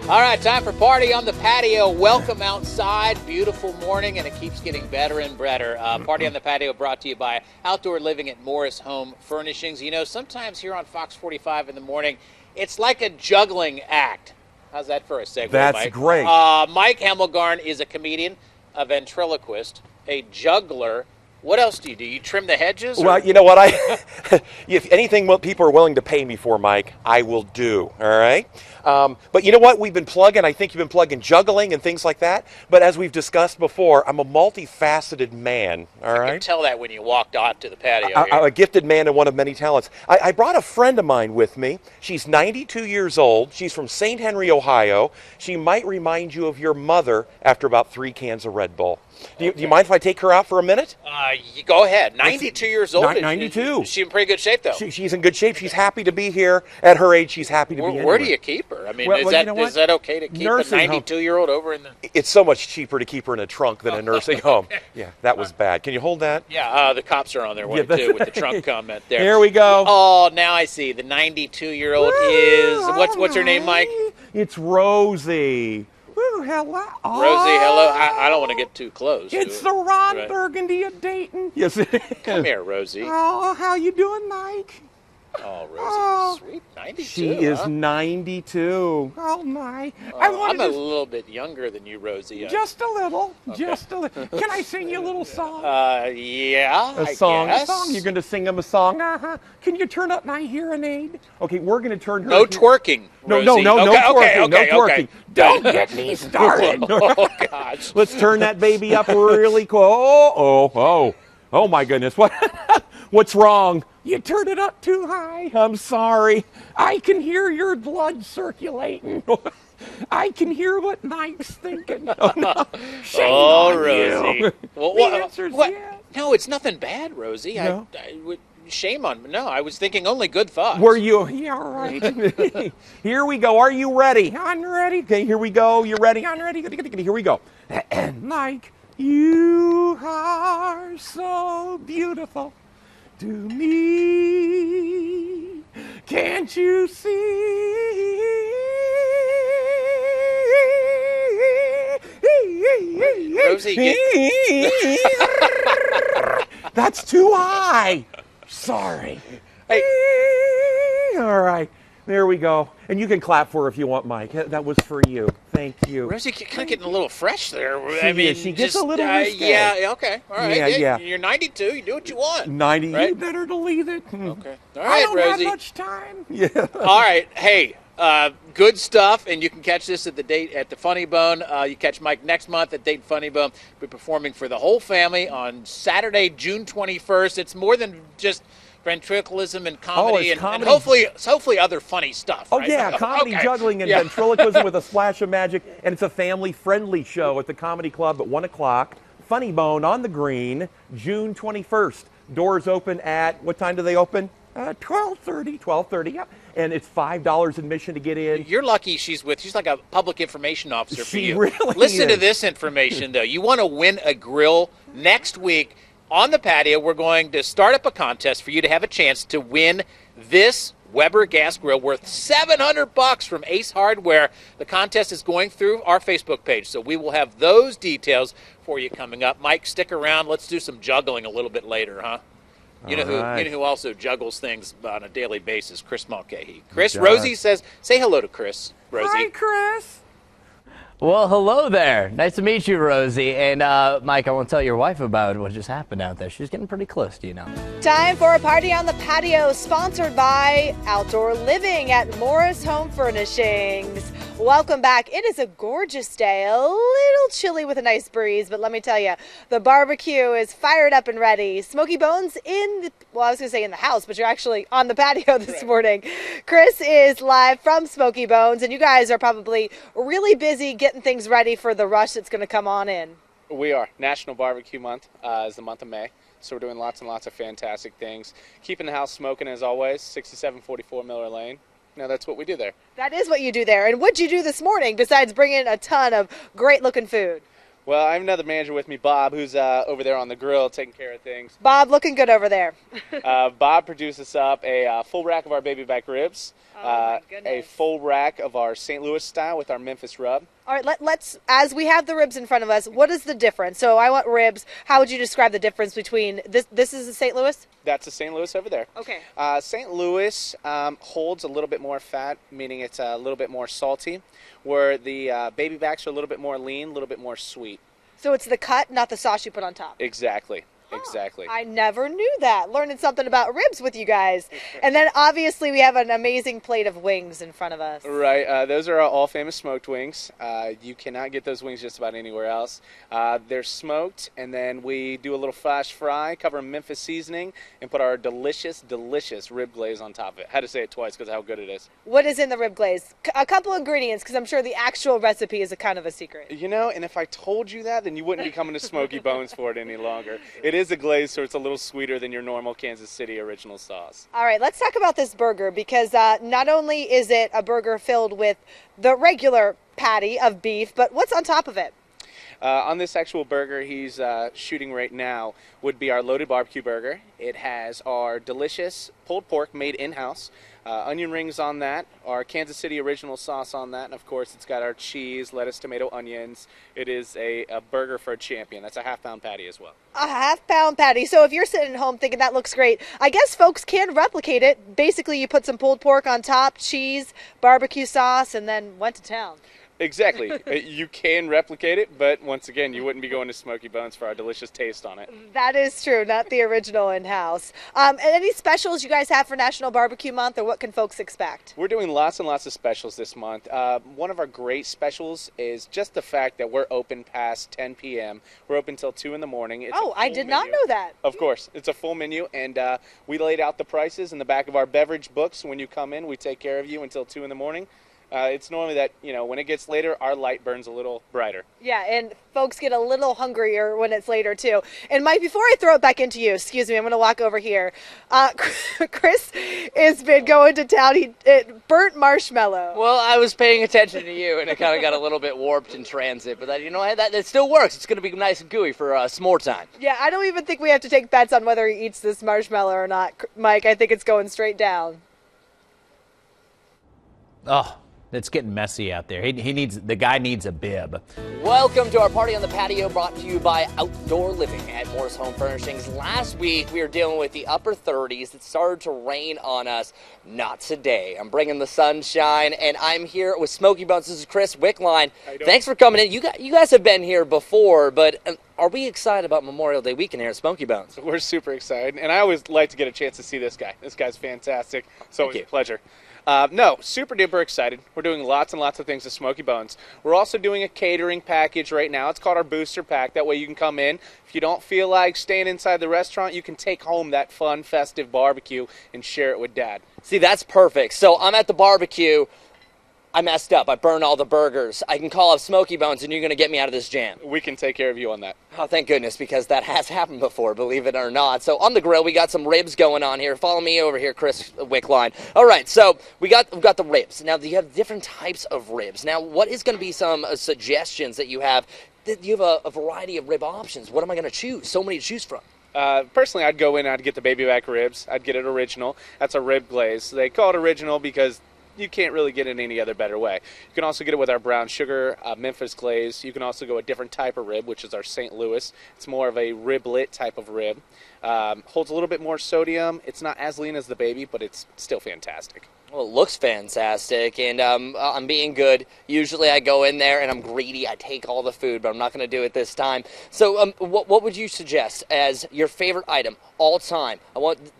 All right, time for Party on the Patio. Welcome outside. Beautiful morning, and it keeps getting better and better. Party on the Patio brought to you by Outdoor Living at Morris Home Furnishings. You know, sometimes here on Fox 45 in the morning, it's like a juggling act. How's that for a segue, That's Mike? great. Mike Hemmelgarn is a comedian, a ventriloquist, a juggler. What else do? You trim the hedges? Or? Well, you know what? If anything what people are willing to pay me for, Mike, I will do, all right? But you know what? We've been plugging, I think you've been plugging juggling and things like that. But as we've discussed before, I'm a multifaceted man, all right? I can tell that when you walked out to the patio. I'm a gifted man and one of many talents. I brought a friend of mine with me. She's 92 years old. She's from St. Henry, Ohio. She might remind you of your mother after about 3 cans of Red Bull. Do you mind if I take her out for a minute? You go ahead. 92 years old. 92. Is she in pretty good shape, though? She's in good shape. She's happy to be here. At her age, she's happy to be here. Where do you keep her? I mean, is that okay to keep a 92-year-old over in the... It's so much cheaper to keep her in a trunk than a nursing home. Yeah, that was bad. Can you hold that? Yeah, the cops are on their way, too, with the trunk comment there. Here we go. Oh, now I see. The 92-year-old is... What's her name, Mike? It's Rosie. Ooh, hello. Oh. Rosie, hello. I don't want to get too close. It's the Ron Burgundy of Dayton. Yes. Come here, Rosie. Oh, how you doing, Mike? Oh, Rosie, sweet. 92, She is 92. Oh, my. I'm a little bit younger than you, Rosie. Just a little. Okay. Just a little. Can I sing you a little song? Yeah, I guess. A song? You're going to sing him a song? Uh-huh. Can you turn up my hearing aid? Okay, we're going to turn her... No twerking, Rosie. No twerking. No twerking. Okay. Don't get me started. Oh, gosh. Let's turn that baby up really cool. Oh, my goodness. What's wrong? You turned it up too high. I'm sorry. I can hear your blood circulating. I can hear what Mike's thinking. Oh, no. Shame on Rosie. You. Well, the answer's yes. No, it's nothing bad, Rosie. No? Shame on me. No, I was thinking only good thoughts. Were you? Yeah, all right. Here we go. Are you ready? I'm ready. Okay, here we go. You ready? I'm ready. Here we go. Mike, you are so beautiful to me. Can't you see? Rosie, that's too high. Sorry. Hey. All right. There we go. And you can clap for her if you want, Mike. That was for you. Thank you. Rosie, you're kind of getting a little fresh there. She gets a little risque. Yeah, okay. All right. Yeah. You're 92. You do what you want. 90. Right? You better believe it. Okay. All right, I don't Rosie. have much time. Yeah. All right. Hey, good stuff. And you can catch this at the Funny Bone. You catch Mike next month at Dayton Funny Bone. We're performing for the whole family on Saturday, June 21st. It's more than just ventriloquism and comedy, and hopefully other funny stuff. Oh, right? yeah, comedy, juggling, and ventriloquism with a splash of magic. And it's a family-friendly show at the Comedy Club at 1 o'clock. Funny Bone on the Greene, June 21st. Doors open at, what time do they open? 12:30, yeah. And it's $5 admission to get in. You're lucky she's like a public information officer for you. Really Listen to this information, though. You want to win a grill next week. On the patio, we're going to start up a contest for you to have a chance to win this Weber gas grill worth $700 from Ace Hardware. The contest is going through our Facebook page, so we will have those details for you coming up. Mike, stick around. Let's do some juggling a little bit later, huh? You know who also juggles things on a daily basis? Chris Mulcahy. Chris, Rosie says, say hello to Chris. Rosie. Hi, Chris. Well, hello there. Nice to meet you, Rosie. And, Mike, I won't tell your wife about what just happened out there. She's getting pretty close to you now. Time for a Party on the Patio, sponsored by Outdoor Living at Morris Home Furnishings. Welcome back. It is a gorgeous day, a little chilly with a nice breeze, but let me tell you, the barbecue is fired up and ready. Smokey Bones in the house, but you're actually on the patio this morning. Chris is live from Smokey Bones, and you guys are probably really busy getting things ready for the rush that's going to come on in. We are. National Barbecue Month is the month of May, so we're doing lots and lots of fantastic things. Keeping the house smoking as always, 6744 Miller Lane. Now that's what we do there. That is what you do there. And what'd you do this morning besides bringing a ton of great looking food? Well, I have another manager with me, Bob, who's over there on the grill taking care of things. Bob, looking good over there. Bob produces up a full rack of our baby back ribs, my a goodness. full rack of our St. Louis style with our Memphis rub. All right, let's, as we have the ribs in front of us, what is the difference? So I want ribs. How would you describe the difference between this is a St. Louis? That's a St. Louis over there. Okay. St. Louis holds a little bit more fat, meaning it's a little bit more salty, where the baby backs are a little bit more lean, a little bit more sweet. So it's the cut, not the sauce you put on top. Exactly. Exactly. I never knew that. Learning something about ribs with you guys. And then obviously we have an amazing plate of wings in front of us. Right. Those are all famous smoked wings. You cannot get those wings just about anywhere else. They're smoked, and then we do a little flash fry, cover in Memphis seasoning, and put our delicious, delicious rib glaze on top of it. I had to say it twice because of how good it is. What is in the rib glaze? A couple ingredients, because I'm sure the actual recipe is a kind of a secret. You know, and if I told you that, then you wouldn't be coming to Smokey Bones for it any longer. It is a glaze, so it's a little sweeter than your normal Kansas City original sauce. All right, let's talk about this burger, because not only is it a burger filled with the regular patty of beef, but what's on top of it? On this actual burger he's shooting right now would be our loaded barbecue burger. It has our delicious pulled pork made in-house, onion rings on that, our Kansas City original sauce on that, and of course it's got our cheese, lettuce, tomato, onions. It is a burger for a champion. That's a half-pound patty as well. A half-pound patty. So if you're sitting at home thinking that looks great, I guess folks can replicate it. Basically, you put some pulled pork on top, cheese, barbecue sauce, and then went to town. Exactly. You can replicate it, but once again, you wouldn't be going to Smokey Bones for our delicious taste on it. That is true, not the original in-house. And any specials you guys have for National Barbecue Month, or what can folks expect? We're doing lots and lots of specials this month. One of our great specials is just the fact that we're open past 10 p.m. We're open until 2 in the morning. It's Oh, I did not know that. Of course. It's a full menu, and we laid out the prices in the back of our beverage books. When you come in, we take care of you until 2 in the morning. It's normally that, when it gets later, our light burns a little brighter. Yeah, and folks get a little hungrier when it's later, too. And Mike, before I throw it back into you, excuse me, I'm going to walk over here. Chris has been going to town. It burnt marshmallow. Well, I was paying attention to you, and it kind of got a little bit warped in transit. But that still works. It's going to be nice and gooey for s'more time. Yeah, I don't even think we have to take bets on whether he eats this marshmallow or not, Mike. I think it's going straight down. Oh, it's getting messy out there. The guy needs a bib. Welcome to our party on the patio, brought to you by Outdoor Living at Morris Home Furnishings. Last week, we were dealing with the upper 30s. It started to rain on us. Not today. I'm bringing the sunshine, and I'm here with Smokey Bones. This is Chris Wickline. Thanks for coming in. You guys have been here before, but are we excited about Memorial Day weekend here at Smokey Bones? We're super excited, and I always like to get a chance to see this guy. This guy's fantastic. It's always a pleasure. No, super duper excited. We're doing lots and lots of things at Smokey Bones. We're also doing a catering package right now. It's called our Booster Pack. That way you can come in. If you don't feel like staying inside the restaurant, you can take home that fun, festive barbecue and share it with Dad. See, that's perfect. So I'm at the barbecue. I messed up. I burned all the burgers. I can call up Smokey Bones, and you're going to get me out of this jam. We can take care of you on that. Oh, thank goodness, because that has happened before, believe it or not. So on the grill, we got some ribs going on here. Follow me over here, Chris Wickline. All right, so we've got the ribs. Now, you have different types of ribs. Now, what is going to be some suggestions that you have? You have a variety of rib options. What am I going to choose? So many to choose from. Personally, I'd go in and I'd get the baby back ribs. I'd get it original. That's a rib glaze. They call it original because you can't really get it any other better way. You can also get it with our brown sugar Memphis glaze. You can also go a different type of rib, which is our St. Louis. It's more of a riblet type of rib. Holds a little bit more sodium. It's not as lean as the baby, but it's still fantastic. Well, it looks fantastic, and I'm being good. Usually I go in there and I'm greedy. I take all the food, but I'm not going to do it this time. So what would you suggest as your favorite item all time?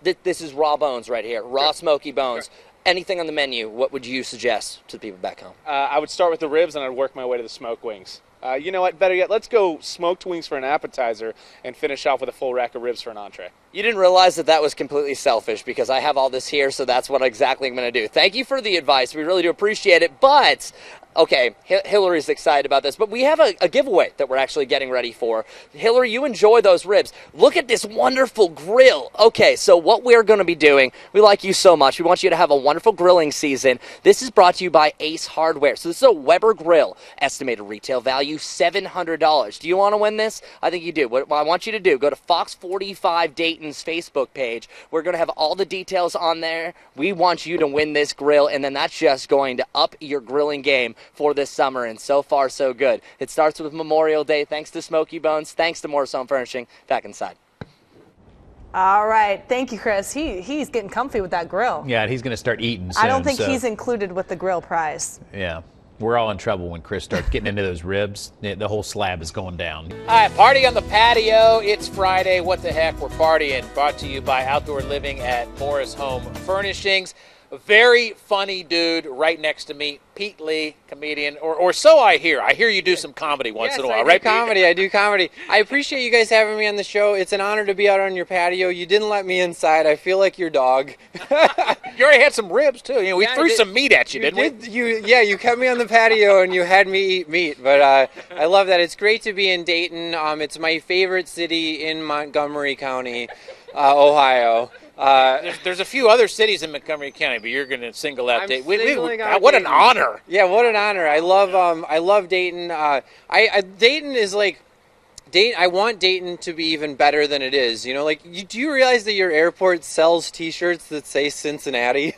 This is raw bones right here, raw Smokey Bones. Sure. Anything on the menu, what would you suggest to the people back home? I would start with the ribs, and I'd work my way to the smoked wings. You know what? Better yet, let's go smoked wings for an appetizer and finish off with a full rack of ribs for an entree. You didn't realize that was completely selfish because I have all this here, so that's what exactly I'm going to do. Thank you for the advice. We really do appreciate it. But, okay, Hillary's excited about this, but we have a giveaway that we're actually getting ready for. Hillary, you enjoy those ribs. Look at this wonderful grill. Okay, so what we're going to be doing, we like you so much. We want you to have a wonderful grilling season. This is brought to you by Ace Hardware. So this is a Weber grill. Estimated retail value, $700. Do you want to win this? I think you do. What I want you to do, go to Fox 45 Dayton's Facebook page. We're going to have all the details on there. We want you to win this grill, and then that's just going to up your grilling game for this summer, and so far, so good. It starts with Memorial Day. Thanks to Smokey Bones. Thanks to Morris Home Furnishing. Back inside. All right. Thank you, Chris. He's getting comfy with that grill. Yeah, and he's going to start eating soon. I don't think so. he's included with the grill prize. Yeah. We're all in trouble when Chris starts getting into those ribs. The whole slab is going down. All right, party on the patio. It's Friday. What the heck? We're partying. Brought to you by Outdoor Living at Morris Home Furnishings. A very funny dude right next to me, Pete Lee, comedian, or so I hear. I hear you do some comedy once in a while, right, Pete? I do comedy. I appreciate you guys having me on the show. It's an honor to be out on your patio. You didn't let me inside. I feel like your dog. You already had some ribs, too. You know, we threw some meat at you, didn't we? You kept me on the patio and you had me eat meat. But I love that. It's great to be in Dayton. It's my favorite city in Montgomery County, Ohio. There's a few other cities in Montgomery County, but you're going to single out Dayton. What an Dayton. honor! Yeah, what an honor. I love Dayton. Dayton is like Dayton. I want Dayton to be even better than it is. You know, like do you realize that your airport sells T-shirts that say Cincinnati?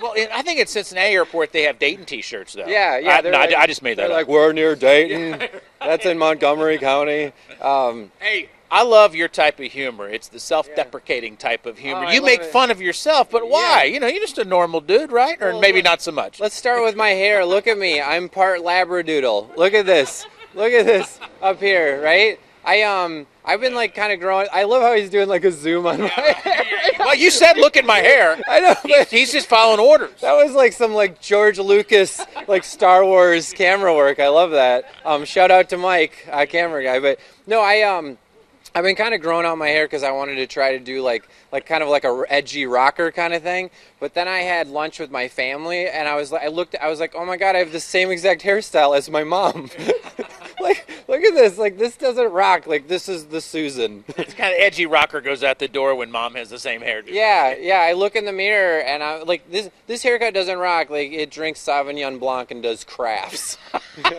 Well, I think at Cincinnati Airport they have Dayton T-shirts, though. Yeah. I just made that up. Like, we're near Dayton. That's in Montgomery County. Hey, I love your type of humor. It's the self-deprecating type of humor. You make fun of yourself, but why? You know, you're just a normal dude, right? Or maybe not so much. Let's start with my hair. Look at me. I'm part Labradoodle. Look at this. Look at this up here, right? I've been like kind of growing. I love how he's doing like a zoom on my hair. Well, you said look at my hair. I know. He's just following orders. That was like some like George Lucas like Star Wars camera work. I love that. Shout out to Mike, camera guy. But no, I've been kind of growing out my hair because I wanted to try to do like kind of like a edgy rocker kind of thing. But then I had lunch with my family, and I was like, oh my god, I have the same exact hairstyle as my mom. Like, look at this. Like, this doesn't rock. Like, this is the Susan. It's kind of edgy rocker goes out the door when mom has the same hairdo. Yeah. I look in the mirror, and I'm like, this haircut doesn't rock. Like, it drinks Sauvignon Blanc and does crafts. All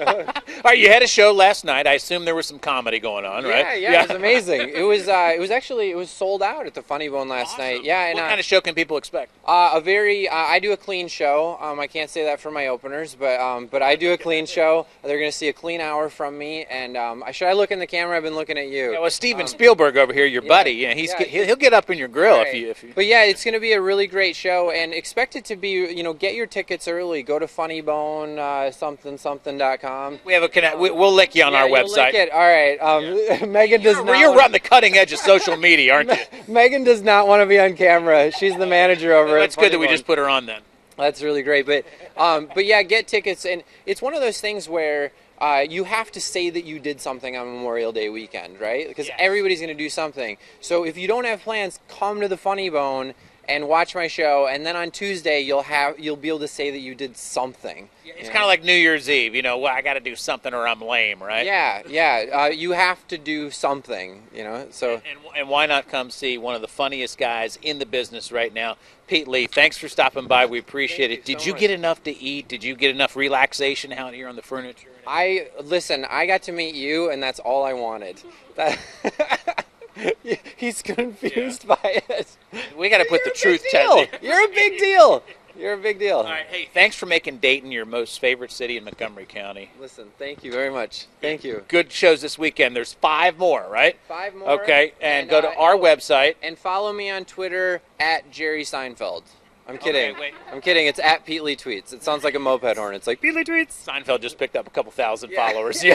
right, you had a show last night. I assume there was some comedy going on, right? Yeah, it was amazing. It was sold out at the Funny Bone last night. Yeah, and what kind of show can people expect? I do a clean show. I can't say that for my openers, but I do a clean show. They're going to see a clean hour from me, and should I look in the camera? I've been looking at you. Yeah, well, Steven Spielberg over here, your buddy. Yeah, he'll get up in your grill right. if you. But yeah, it's going to be a really great show, and expect it to be. Get your tickets early. Go to Funnybone something.com. We have a connect. We'll link you on our website. Link it. All right. Megan does not. You're on the cutting edge of social media, aren't you? Megan does not want to be on camera. She's the manager over at That's good that we just put her on then. That's really great. But yeah, get tickets, and it's one of those things where. You have to say that you did something on Memorial Day weekend, right? Because everybody's going to do something. So if you don't have plans, come to the Funny Bone and watch my show, and then on Tuesday you'll be able to say that you did something. It's kind of like New Year's Eve, well, I got to do something or I'm lame, right? Yeah. You have to do something, So and why not come see one of the funniest guys in the business right now, Pete Lee? Thanks for stopping by. We appreciate it. Did you get enough to eat? Did you get enough relaxation out here on the furniture? I got to meet you, and that's all I wanted. He's confused by it. We got to put the truth to it. You're a big deal. You're a big deal. All right, hey, thanks for making Dayton your most favorite city in Montgomery County. Listen, thank you very much. Thank you. Good shows this weekend. There's 5 more, right? 5 more. Okay, and go to our website. And follow me on Twitter at Jerry Seinfeld. I'm kidding. Okay, wait. I'm kidding. It's at Pete Lee Tweets. It sounds like a moped horn. It's like Pete Lee Tweets. Seinfeld just picked up a couple thousand followers. Yeah.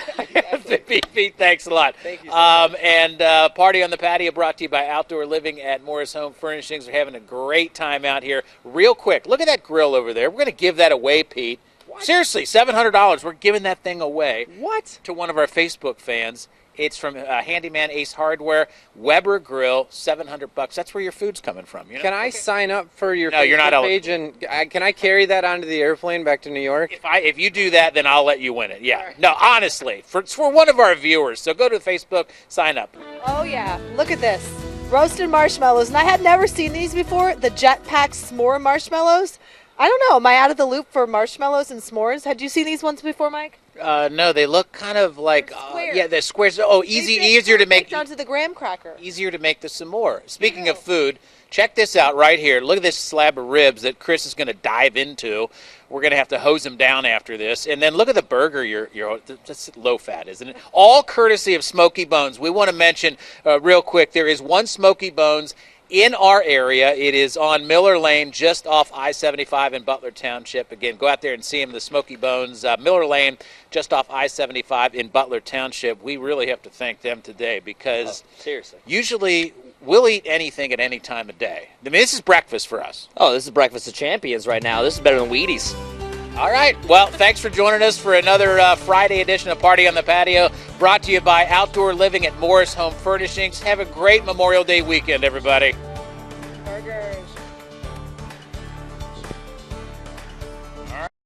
Pete, thanks a lot. Thank you so much. And Party on the Patio brought to you by Outdoor Living at Morris Home Furnishings. We're having a great time out here. Real quick, look at that grill over there. We're going to give that away, Pete. What? Seriously, $700. We're giving that thing away. What? To one of our Facebook fans. It's from Handyman Ace Hardware. Weber Grill, $700. That's where your food's coming from. You know? Can I sign up for your No, you're not Facebook page and can I carry that onto the airplane back to New York? If you do that, then I'll let you win it. Yeah. No, honestly, it's for one of our viewers. So go to Facebook, sign up. Oh, yeah. Look at this. Roasted marshmallows. And I had never seen these before. The Jetpack S'more marshmallows. I don't know. Am I out of the loop for marshmallows and s'mores? Had you seen these ones before, Mike? No, they look kind of like squares. they're squares. Oh, easier to make. Down to the graham cracker. Easier to make the s'more. Speaking of food, check this out right here. Look at this slab of ribs that Chris is going to dive into. We're going to have to hose him down after this. And then look at the burger. That's low fat, isn't it? All courtesy of Smokey Bones. We want to mention real quick, there is one Smokey Bones in our area. It is on Miller Lane, just off I-75 in Butler Township. Again, go out there and see him, the Smokey Bones, Miller Lane, just off I-75 in Butler Township. We really have to thank them today because seriously, usually we'll eat anything at any time of day. I mean, this is breakfast for us. Oh, this is breakfast of champions right now. This is better than Wheaties. All right. Well, thanks for joining us for another Friday edition of Party on the Patio, brought to you by Outdoor Living at Morris Home Furnishings. Have a great Memorial Day weekend, everybody.